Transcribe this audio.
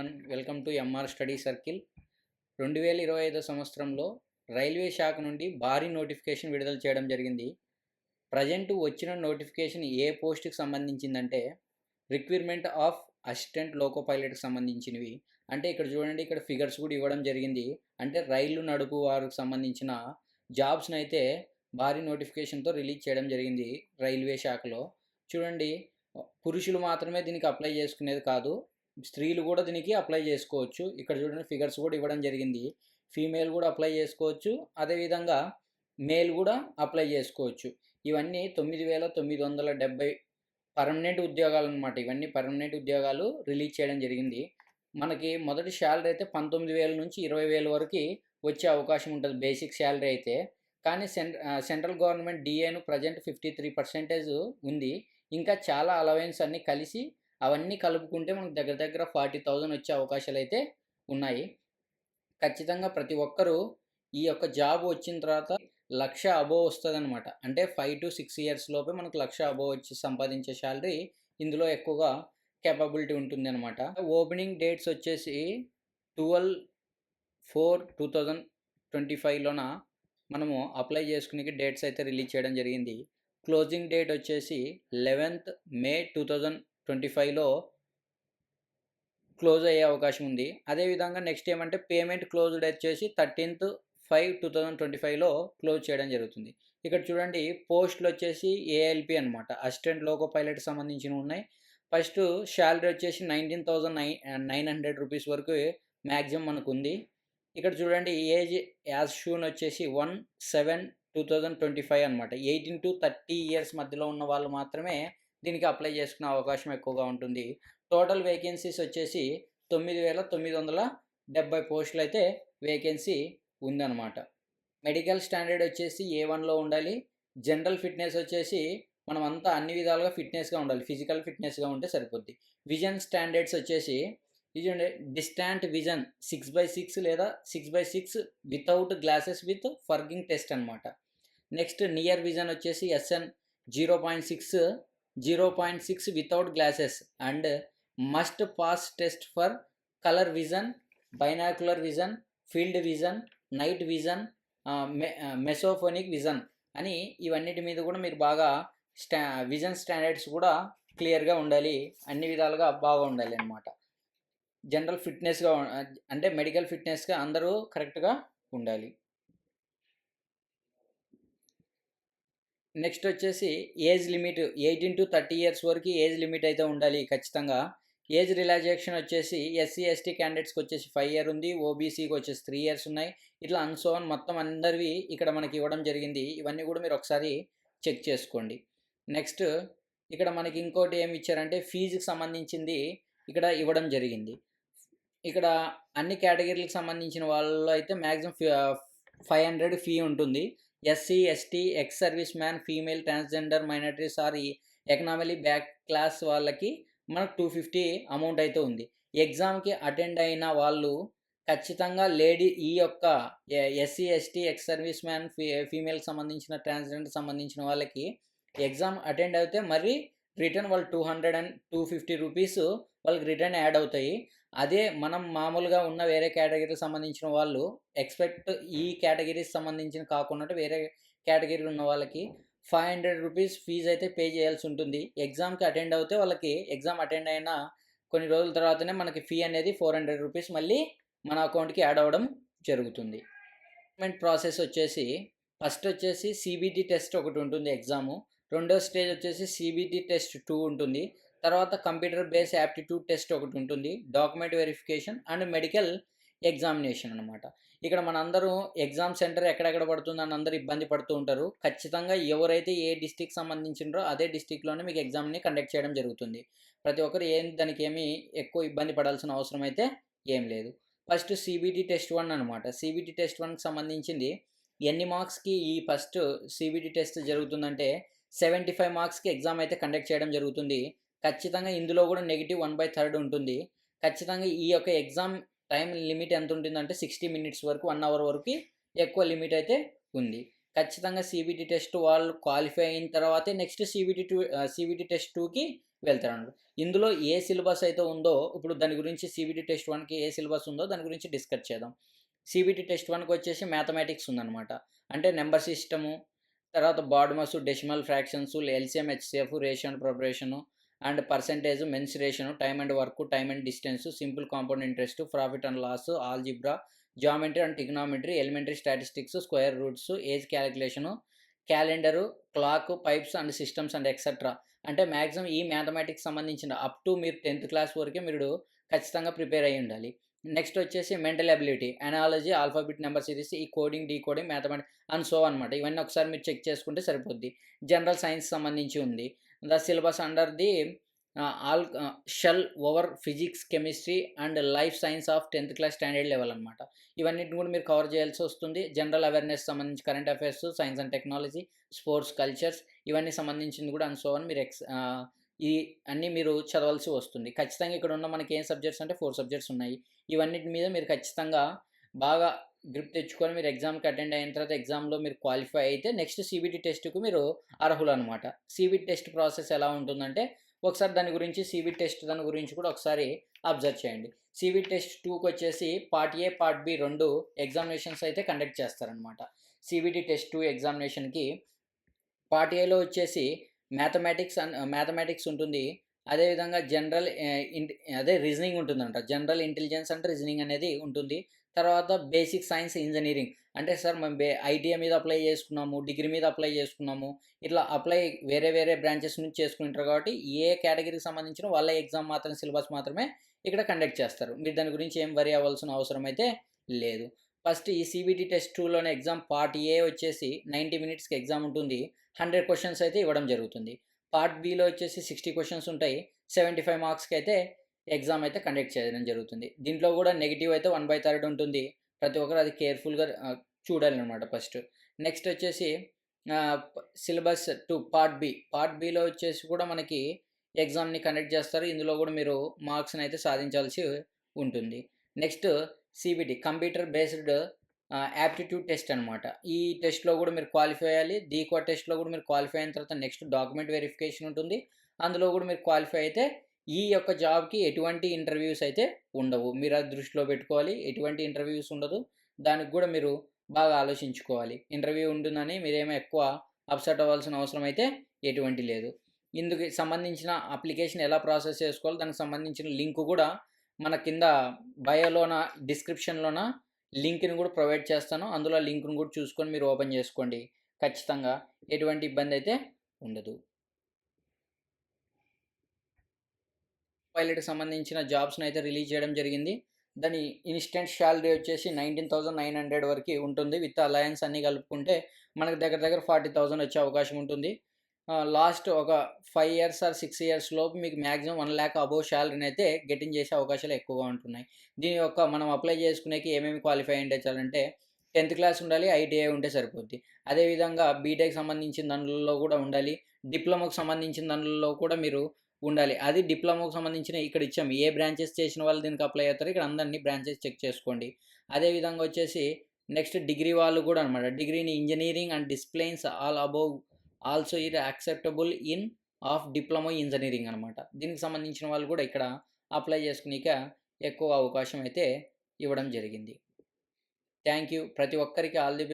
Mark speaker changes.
Speaker 1: Everyone, welcome to MR study circle. 2025 సంవత్సరంలో railway శాఖ నుండి భారీ నోటిఫికేషన్ విడుదల చేయడం జరిగింది. ప్రజెంట్ వచ్చిన నోటిఫికేషన్ ఏ పోస్ట్కి సంబంధించిందంటే రిక్వైర్మెంట్ ఆఫ్ అసిస్టెంట్ లోకో పైలట్కి సంబంధించినవి. అంటే ఇక్కడ చూడండి, ఇక్కడ ఫిగర్స్ కూడా ఇవ్వడం జరిగింది. అంటే రైలు నడుపు వారికి సంబంధించిన జాబ్స్ని అయితే భారీ నోటిఫికేషన్తో రిలీజ్ చేయడం జరిగింది రైల్వే శాఖలో. చూడండి, పురుషులు మాత్రమే దీనికి అప్లై చేసుకునేది కాదు, స్త్రీలు కూడా దీనికి అప్లై చేసుకోవచ్చు. ఇక్కడ చూడండి, ఫిగర్స్ కూడా ఇవ్వడం జరిగింది. ఫీమేల్ కూడా అప్లై చేసుకోవచ్చు, అదేవిధంగా మేల్ కూడా అప్లై చేసుకోవచ్చు. ఇవన్నీ 9,970 పర్మనెంట్ ఉద్యోగాలు అనమాట. ఇవన్నీ పర్మనెంట్ ఉద్యోగాలు రిలీజ్ చేయడం జరిగింది. మనకి మొదటి శాలరీ అయితే 19,000 నుంచి 20,000 వరకు వచ్చే అవకాశం ఉంటుంది, బేసిక్ శాలరీ అయితే. కానీ సెంట్రల్ గవర్నమెంట్ డిఏను ప్రజెంట్ 53% ఉంది. ఇంకా చాలా అలవెన్స్ అన్నీ కలిసి అవన్నీ కలుపుకుంటే మనకు దగ్గర దగ్గర 40,000 వచ్చే అవకాశాలు అయితే ఉన్నాయి. ఖచ్చితంగా ప్రతి ఒక్కరూ ఈ యొక్క జాబ్ వచ్చిన తర్వాత 1,00,000 అబోవ్ వస్తుంది అనమాట. అంటే 5 to 6 years లోపే మనకు 1,00,000 అబోవ్ వచ్చి సంపాదించే శాలరీ ఇందులో ఎక్కువగా కేపబిలిటీ ఉంటుంది అనమాట. ఓపెనింగ్ డేట్స్ వచ్చేసి 12/4/2025లోన మనము అప్లై చేసుకునే డేట్స్ అయితే రిలీజ్ చేయడం జరిగింది. క్లోజింగ్ డేట్ వచ్చేసి 11th May 2025లో క్లోజ్ అయ్యే అవకాశం ఉంది. అదేవిధంగా నెక్స్ట్ ఏమంటే పేమెంట్ క్లోజ్డ్ వచ్చేసి 13th 5 2025లో క్లోజ్ చేయడం జరుగుతుంది. ఇక్కడ చూడండి, పోస్టులు వచ్చేసి ఏఎల్పి అనమాట, అసిస్టెంట్ లోకో పైలట్కి సంబంధించినవి ఉన్నాయి. ఫస్ట్ శాలరీ వచ్చేసి 19,900 రూపీస్ వరకు మ్యాక్సిమం మనకు ఉంది. ఇక్కడ చూడండి, ఏజ్ యాజ్ షూన్ వచ్చేసి 1/7/2025 అనమాట. 18 to 30 years మధ్యలో ఉన్న వాళ్ళు మాత్రమే దీనికి అప్లై చేసుకునే అవకాశం ఎక్కువగా ఉంటుంది. టోటల్ వేకెన్సీస్ వచ్చేసి 9,970 పోస్టులు అయితే వేకెన్సీ ఉందన్నమాట. మెడికల్ స్టాండర్డ్ వచ్చేసి A1లో ఉండాలి. జనరల్ ఫిట్నెస్ వచ్చేసి మనం అంతా అన్ని విధాలుగా ఫిట్నెస్గా ఉండాలి, ఫిజికల్ ఫిట్నెస్గా ఉంటే సరిపోద్ది. విజన్ స్టాండర్డ్స్ వచ్చేసి ఇది డిస్టాంట్ విజన్ 6/6 లేదా 6/6 without glasses with fogging test అనమాట. నెక్స్ట్ నియర్ విజన్ వచ్చేసి SN 0.6 without glasses and must pass test for colour vision, binocular vision, field vision, night vision, mesophonic vision అని ఇవన్నిటి మీద కూడా మీరు బాగా విజన్ స్టాండర్డ్స్ కూడా క్లియర్గా ఉండాలి, అన్ని విధాలుగా బాగా ఉండాలి అన్నమాట. జనరల్ ఫిట్నెస్గా అంటే మెడికల్ ఫిట్నెస్గా అందరూ కరెక్ట్గా ఉండాలి. నెక్స్ట్ వచ్చేసి ఏజ్ లిమిట్ 18 to 30 years వరకు ఏజ్ లిమిట్ అయితే ఉండాలి ఖచ్చితంగా. ఏజ్ రిలాక్సేషన్ వచ్చేసి SC ST క్యాండిడేట్స్కి వచ్చేసి 5 years ఉంది, OBCకి వచ్చేసి 3 years ఉన్నాయి. ఇట్లా అన్సోన్ మొత్తం అందరివి ఇక్కడ మనకి ఇవ్వడం జరిగింది. ఇవన్నీ కూడా మీరు ఒకసారి చెక్ చేసుకోండి. నెక్స్ట్ ఇక్కడ మనకి ఇంకోటి ఏమి ఇచ్చారంటే ఫీజుకి సంబంధించింది ఇక్కడ ఇవ్వడం జరిగింది. ఇక్కడ అన్ని కేటగిరీలకు సంబంధించిన వాళ్ళు అయితే మ్యాక్సిమం 500 ఫీ ఉంటుంది. SC ST ex service man, female, transgender, minorities or economically back class వాళ్ళకి మనకు 250 అమౌంట్ అయితే ఉంది. ఎగ్జామ్కి అటెండ్ అయిన వాళ్ళు ఖచ్చితంగా ఈ యొక్క SC ST ex service man, ఫీమేల్కి సంబంధించిన, ట్రాన్స్జెండర్ సంబంధించిన వాళ్ళకి ఎగ్జామ్ అటెండ్ అయితే మరి రిటర్న్ వాళ్ళు 200 and 250 రూపీస్ వాళ్ళకి రిటర్న్ యాడ్ అవుతాయి. అదే మనం మామూలుగా ఉన్న వేరే కేటగిరీకి సంబంధించిన వాళ్ళు ఈ కేటగిరీకి సంబంధించిన కాకుండా వేరే కేటగిరీ ఉన్న వాళ్ళకి 500 రూపీస్ ఫీజు అయితే పే చేయాల్సి ఉంటుంది. ఎగ్జామ్కి అటెండ్ అవుతే వాళ్ళకి ఎగ్జామ్ అటెండ్ అయిన కొన్ని రోజుల తర్వాతనే మనకి ఫీ అనేది 400 రూపీస్ మళ్ళీ మన అకౌంట్కి యాడ్ అవ్వడం జరుగుతుంది. రిక్రూట్మెంట్ ప్రాసెస్ వచ్చేసి ఫస్ట్ వచ్చేసి CBT టెస్ట్ ఒకటి ఉంటుంది ఎగ్జాము. రెండో స్టేజ్ వచ్చేసి CBT టెస్ట్ 2 ఉంటుంది. తర్వాత కంప్యూటర్ బేస్ యాప్టిట్యూడ్ టెస్ట్ ఒకటి ఉంటుంది, document verification and medical examination అనమాట. ఇక్కడ మనందరూ ఎగ్జామ్ సెంటర్ ఎక్కడెక్కడ పడుతుందని అందరూ ఇబ్బంది పడుతూ ఉంటారు. ఖచ్చితంగా ఎవరైతే ఏ డిస్టిక్ సంబంధించినరో అదే డిస్టిక్లోనే మీకు ఎగ్జామ్ని కండక్ట్ చేయడం జరుగుతుంది. ప్రతి ఒక్కరు దానికి ఏమీ ఎక్కువ ఇబ్బంది పడాల్సిన అవసరం అయితే ఏం లేదు. ఫస్ట్ CBT టెస్ట్ 1 అనమాట. CBT టెస్ట్ 1కి సంబంధించింది ఎన్ని మార్క్స్కి ఈ ఫస్ట్ CBT టెస్ట్ జరుగుతుందంటే 75 మార్క్స్కి ఎగ్జామ్ అయితే కండక్ట్ చేయడం జరుగుతుంది. ఖచ్చితంగా ఇందులో కూడా -1/3 ఉంటుంది. ఖచ్చితంగా ఈ యొక్క ఎగ్జామ్ టైం లిమిట్ ఎంత ఉంటుందంటే 60 minutes వరకు, 1 hour వరకు ఎక్కువ లిమిట్ అయితే ఉంది. ఖచ్చితంగా CBT టెస్ట్ వాళ్ళు క్వాలిఫై అయిన తర్వాతే నెక్స్ట్ CBT టెస్ట్ 2కి వెళ్తారనమాట. ఇందులో ఏ సిలబస్ అయితే ఉందో ఇప్పుడు దాని గురించి సీబీటీ టెస్ట్ 1కి ఏ సిలబస్ ఉందో దాని గురించి డిస్కస్ చేద్దాం. సీబీటీ టెస్ట్ 1కి వచ్చేసి మ్యాథమెటిక్స్ ఉందనమాట. అంటే నంబర్ సిస్టము, తర్వాత BODMAS, decimal fractions, LCM, HCF, ratio and proportion and percentage, mensuration, time and work, time and distance, simple compound interest, profit and loss, algebra, geometry and trigonometry, elementary statistics, square roots, age calculation, calendar, clock, pipes and systems and etcetera. అంటే maximum ఈ mathematics సంబంధించిన up to మీరు 10th class వరకే మీరు ఖచ్చితంగా prepare అయ్యి ఉండాలి. Next వచ్చేసి mental ability, analogy, alphabet number series, ఈ coding, decoding, mathematics and so అనమాట. ఇవన్నీ ఒకసారి మీరు చెక్ చేసుకుంటే సరిపోద్ది. జనరల్ సైన్స్ సంబంధించి ఉంది. The syllabus under the all shall over physics, chemistry and life science of 10th class standard level అనమాట. ఇవన్నిటిని కూడా మీరు కవర్ చేయాల్సి వస్తుంది. జనరల్ అవేర్నెస్ సంబంధించి current affairs, science and technology, sports, cultures ఇవన్నీ సంబంధించింది కూడా అండ్ సో ఆన్ మీరు ఈ అన్నీ మీరు చదవాల్సి వస్తుంది. ఖచ్చితంగా ఇక్కడ ఉన్న మనకి ఏం సబ్జెక్ట్స్ అంటే 4 సబ్జెక్ట్స్ ఉన్నాయి. ఇవన్నిటి మీద మీరు ఖచ్చితంగా బాగా గ్రిప్ తెచ్చుకొని మీరు ఎగ్జామ్‌కి అటెండ్ అయిన తర్వాత ఎగ్జామ్‌లో మీరు క్వాలిఫై అయితే నెక్స్ట్ సీబీటీ టెస్ట్‌కు మీరు అర్హులనమాట. సీబీటీ టెస్ట్ ప్రాసెస్ ఎలా ఉంటుందంటే ఒకసారి దాని గురించి సీబీటీ టెస్ట్ దాని గురించి కూడా ఒకసారి అబ్జర్వ్ చేయండి. సీబీటీ టెస్ట్ 2కి వచ్చేసి part A, part B 2 examinations అయితే కండక్ట్ చేస్తారనమాట. సీబీటీ టెస్ట్ 2 ఎగ్జామినేషన్‌కి పార్ట్ ఏలో వచ్చేసి మ్యాథమెటిక్స్ ఉంటుంది. అదేవిధంగా జనరల్ రీజనింగ్ ఉంటుందంట. జనరల్ ఇంటెలిజెన్స్ అండ్ రీజనింగ్ అనేది ఉంటుంది. తర్వాత బేసిక్ సైన్స్, ఇంజినీరింగ్ అంటే సార్ మేము ఐటీఐ మీద అప్లై చేసుకున్నాము, డిగ్రీ మీద అప్లై చేసుకున్నాము. ఇట్లా వేరే వేరే బ్రాంచెస్ నుంచి చేసుకుంటారు కాబట్టి ఏ కేటగిరీకి సంబంధించిన వాళ్ళ ఎగ్జామ్ మాత్రం సిలబస్ మాత్రమే ఇక్కడ కండక్ట్ చేస్తారు. మీరు దాని గురించి ఏం వరీ అవ్వాల్సిన అవసరం అయితే లేదు. ఫస్ట్ ఈ సీబీటీ టెస్ట్ 2లోనే ఎగ్జామ్ పార్ట్ ఏ వచ్చేసి 90 మినిట్స్‌కి ఎగ్జామ్ ఉంటుంది. 100 క్వెషన్స్ అయితే ఇవ్వడం జరుగుతుంది. పార్ట్ బిలో వచ్చేసి 60 క్వెషన్స్ ఉంటాయి. 75 మార్క్స్‌కి అయితే ఎగ్జామ్ అయితే కండక్ట్ చేయడం జరుగుతుంది. దీంట్లో కూడా నెగెటివ్ అయితే 1/3 ఉంటుంది. ప్రతి ఒక్కరు అది కేర్‌ఫుల్‌గా చూడాలనమాట ఫస్ట్. నెక్స్ట్ వచ్చేసి సిలబస్ 2 పార్ట్ బి. పార్ట్ బిలో వచ్చేసి కూడా మనకి ఎగ్జామ్‌ని కండక్ట్ చేస్తారు. ఇందులో కూడా మీరు మార్క్స్‌ని అయితే సాధించాల్సి ఉంటుంది. Next CBT computer based aptitude test అనమాట. ఈ టెస్ట్‌లో కూడా మీరు క్వాలిఫై అయ్యాలి. డీకోడ్ టెస్ట్‌లో కూడా మీరు క్వాలిఫై అయిన తర్వాత నెక్స్ట్ డాక్యుమెంట్ వెరిఫికేషన్ ఉంటుంది. అందులో కూడా మీరు క్వాలిఫై అయితే ఈ యొక్క జాబ్‌కి ఎటువంటి ఇంటర్వ్యూస్ అయితే ఉండవు. మీరు అది దృష్టిలో పెట్టుకోవాలి. ఎటువంటి ఇంటర్వ్యూస్ ఉండదు. దానికి కూడా మీరు బాగా ఆలోచించుకోవాలి. ఇంటర్వ్యూ ఉంటుందని మీరేమో ఎక్కువ అప్సెట్ అవ్వాల్సిన అవసరం అయితే ఎటువంటి లేదు. ఇందుకు సంబంధించిన అప్లికేషన్ ఎలా ప్రాసెస్ చేసుకోవాలో దానికి సంబంధించిన లింక్ కూడా మన కింద బయోలోన, డిస్క్రిప్షన్‌లోన లింక్‌ని కూడా ప్రొవైడ్ చేస్తాను. అందులో లింక్‌ని కూడా చూసుకొని మీరు ఓపెన్ చేసుకోండి. ఖచ్చితంగా ఎటువంటి ఇబ్బంది అయితే ఉండదు. పైలట్‌కి సంబంధించిన జాబ్స్‌ని అయితే రిలీజ్ చేయడం జరిగింది. దాని ఇన్‌స్టంట్ సాలరీ వచ్చేసి 19,900 వరకు ఉంటుంది. విత్ అలయన్స్ అన్నీ కలుపుకుంటే మనకు దగ్గర దగ్గర 40,000 వచ్చే అవకాశం ఉంటుంది. లాస్ట్ ఒక 5 ఇయర్స్ ఆర్ 6 ఇయర్స్ లోపు మీకు మాక్సిమం 1,00,000 అబోవ్ సాలరీని అయితే గెటిన్ చేసే అవకాశాలు ఎక్కువగా ఉంటున్నాయి. దీని యొక్క మనం అప్లై చేసుకునేకి ఏమేమి క్వాలిఫై అయ్యి ఉండాలంటే 10th క్లాస్ ఉండాలి, ఐటీఐ ఉంటే సరిపోద్ది. అదేవిధంగా బీటెక్ సంబంధించిన దానిలో కూడా ఉండాలి. డిప్లొమాకు సంబంధించిన దానిలో కూడా మీరు ఉండాలి. అది డిప్లొమాకు సంబంధించిన ఇక్కడ ఇచ్చాము. ఏ బ్రాంచెస్ చేసిన వాళ్ళు దీనికి అప్లై అవుతారో ఇక్కడ అందరిని బ్రాంచెస్ చెక్ చేసుకోండి. అదేవిధంగా వచ్చేసి నెక్స్ట్ డిగ్రీ వాళ్ళు కూడా అనమాట. డిగ్రీని engineering and disciplines all above also ఇది acceptable in of diploma engineering అనమాట. దీనికి సంబంధించిన వాళ్ళు కూడా ఇక్కడ అప్లై చేసుకునేక ఎక్కువ అవకాశం అయితే ఇవ్వడం జరిగింది. Thank you. ప్రతి ఒక్కరికి ఆల్ ది